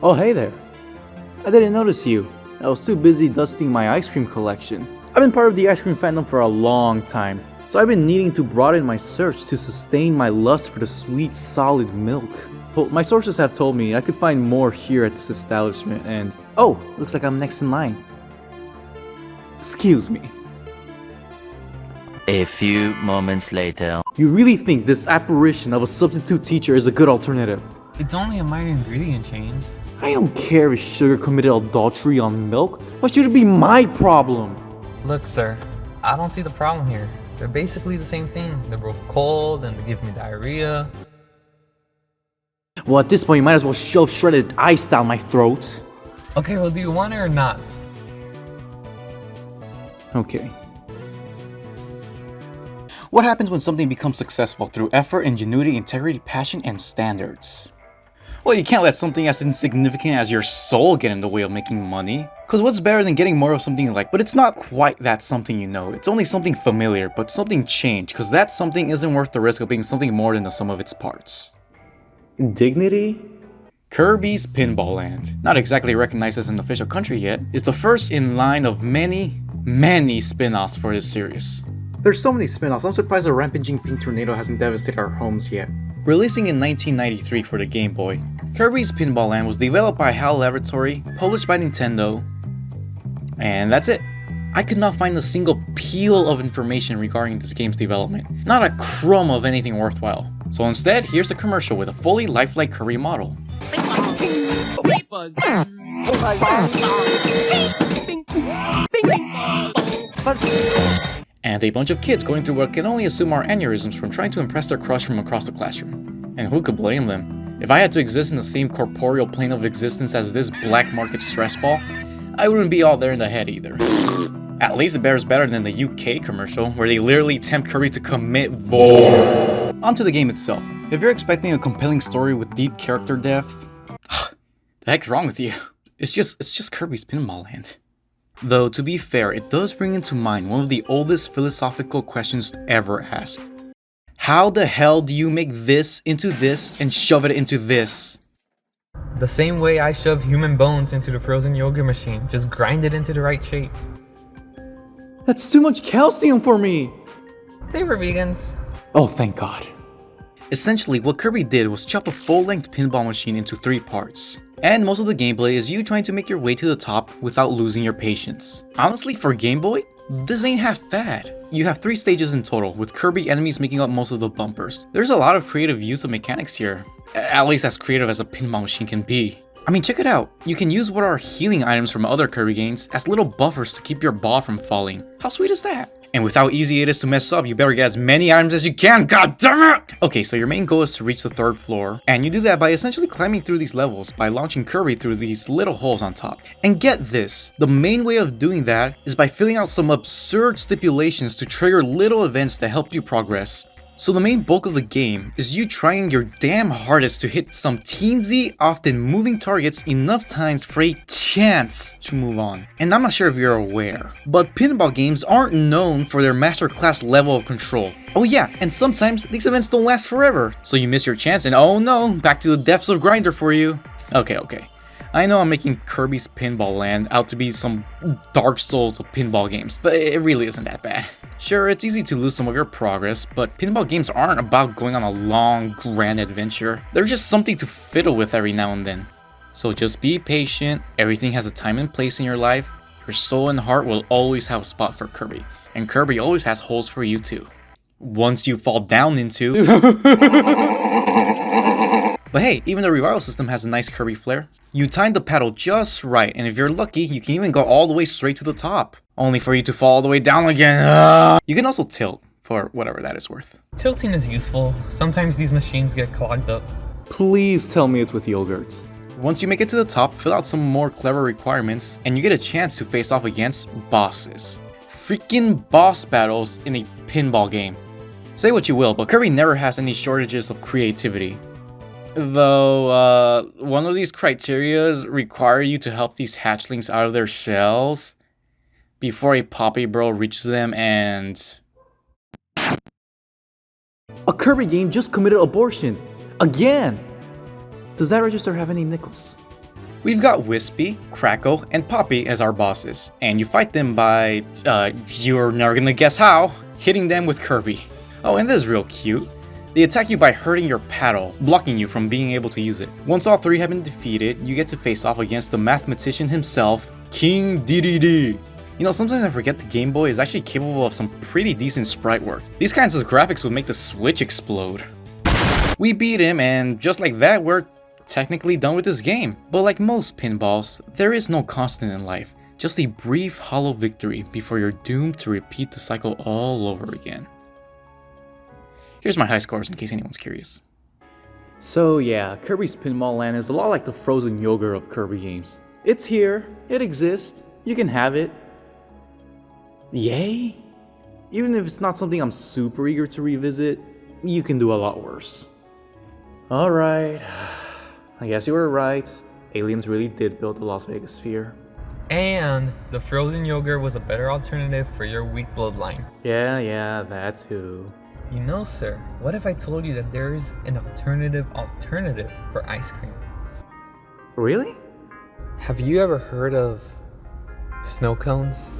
Oh, hey there. I didn't notice you. I was too busy dusting my ice cream collection. I've been part of the ice cream fandom for a long time, so I've been needing to broaden my search to sustain my lust for the sweet, solid milk. Well, my sources have told me I could find more here at this establishment, and oh, looks like I'm next in line. Excuse me. A few moments later. You really think this apparition of a substitute teacher is a good alternative? It's only a minor ingredient change. I don't care if sugar committed adultery on milk. Why should it be my problem? Look, sir, I don't see the problem here. They're basically the same thing. They're both cold and they give me diarrhea. Well, at this point, you might as well shove shredded ice down my throat. Okay, well, do you want it or not? Okay. What happens when something becomes successful through effort, ingenuity, integrity, passion, and standards? Well, you can't let something as insignificant as your soul get in the way of making money. Cause what's better than getting more of something you like, but it's not quite that something you know. It's only something familiar, but something changed, cause that something isn't worth the risk of being something more than the sum of its parts. Dignity? Kirby's Pinball Land, not exactly recognized as an official country yet, is the first in line of many spin-offs for this series. There's so many spin-offs, I'm surprised a rampaging pink tornado hasn't devastated our homes yet. Releasing in 1993 for the Game Boy, Kirby's Pinball Land was developed by HAL Laboratory, published by Nintendo, and that's it. I could not find a single peel of information regarding this game's development, not a crumb of anything worthwhile. So instead, here's the commercial with a fully lifelike Kirby model. And a bunch of kids going through what can only assume are aneurysms from trying to impress their crush from across the classroom. And who could blame them? If I had to exist in the same corporeal plane of existence as this black market stress ball, I wouldn't be all there in the head either. At least it bears better than the UK commercial, where they literally tempt Kirby to commit vor. Onto the game itself. If you're expecting a compelling story with deep character depth, the heck's wrong with you? It's just Kirby's Pinball Land. Though, to be fair, it does bring into mind one of the oldest philosophical questions ever asked. How the hell do you make this into this and shove it into this? The same way I shove human bones into the frozen yogurt machine. Just grind it into the right shape. That's too much calcium for me! They were vegans. Oh, thank God. Essentially, what Kirby did was chop a full-length pinball machine into 3 parts. And most of the gameplay is you trying to make your way to the top without losing your patience. Honestly, for Game Boy, this ain't half bad. You have 3 stages in total, with Kirby enemies making up most of the bumpers. There's a lot of creative use of mechanics here. At least as creative as a pinball machine can be. I mean, check it out. You can use what are healing items from other Kirby games as little buffers to keep your ball from falling. How sweet is that? And with how easy it is to mess up, you better get as many items as you can, god damn it! Okay, so your main goal is to reach the 3rd floor, and you do that by essentially climbing through these levels by launching Kirby through these little holes on top. And get this, the main way of doing that is by filling out some absurd stipulations to trigger little events that help you progress. So the main bulk of the game is you trying your damn hardest to hit some teensy, often moving targets enough times for a chance to move on. And I'm not sure if you're aware, but pinball games aren't known for their masterclass level of control. Oh yeah, and sometimes these events don't last forever, so you miss your chance and oh no, back to the depths of grinder for you. Okay. I know I'm making Kirby's Pinball Land out to be some Dark Souls of pinball games, but it really isn't that bad. Sure, it's easy to lose some of your progress, but pinball games aren't about going on a long, grand adventure. They're just something to fiddle with every now and then. So just be patient, everything has a time and place in your life. Your soul and heart will always have a spot for Kirby, and Kirby always has holes for you too. Once you fall down into... But hey, even the revival system has a nice Kirby flair. You time the paddle just right, and if you're lucky, you can even go all the way straight to the top. Only for you to fall all the way down again. You can also tilt, for whatever that is worth. Tilting is useful. Sometimes these machines get clogged up. Please tell me it's with yogurt. Once you make it to the top, fill out some more clever requirements, and you get a chance to face off against bosses. Freaking boss battles in a pinball game. Say what you will, but Kirby never has any shortages of creativity. Though, one of these criterias require you to help these hatchlings out of their shells before a Poppy Bro reaches them and... A Kirby game just committed abortion. Again! Does that register have any nickels? We've got Wispy, Crackle, and Poppy as our bosses, and you fight them by, you're never gonna guess how, hitting them with Kirby. Oh, and this is real cute. They attack you by hurting your paddle, blocking you from being able to use it. Once all three have been defeated, you get to face off against the mathematician himself, King DDD. You know, sometimes I forget the Game Boy is actually capable of some pretty decent sprite work. These kinds of graphics would make the Switch explode. We beat him, and just like that, we're technically done with this game. But like most pinballs, there is no constant in life. Just a brief hollow victory before you're doomed to repeat the cycle all over again. Here's my high scores in case anyone's curious. So yeah, Kirby's Pinball Land is a lot like the frozen yogurt of Kirby games. It's here, it exists, you can have it. Yay? Even if it's not something I'm super eager to revisit, you can do a lot worse. Alright, I guess you were right. Aliens really did build the Las Vegas sphere. And the frozen yogurt was a better alternative for your weak bloodline. Yeah, that too. You know, sir, what if I told you that there's an alternative for ice cream? Really? Have you ever heard of snow cones?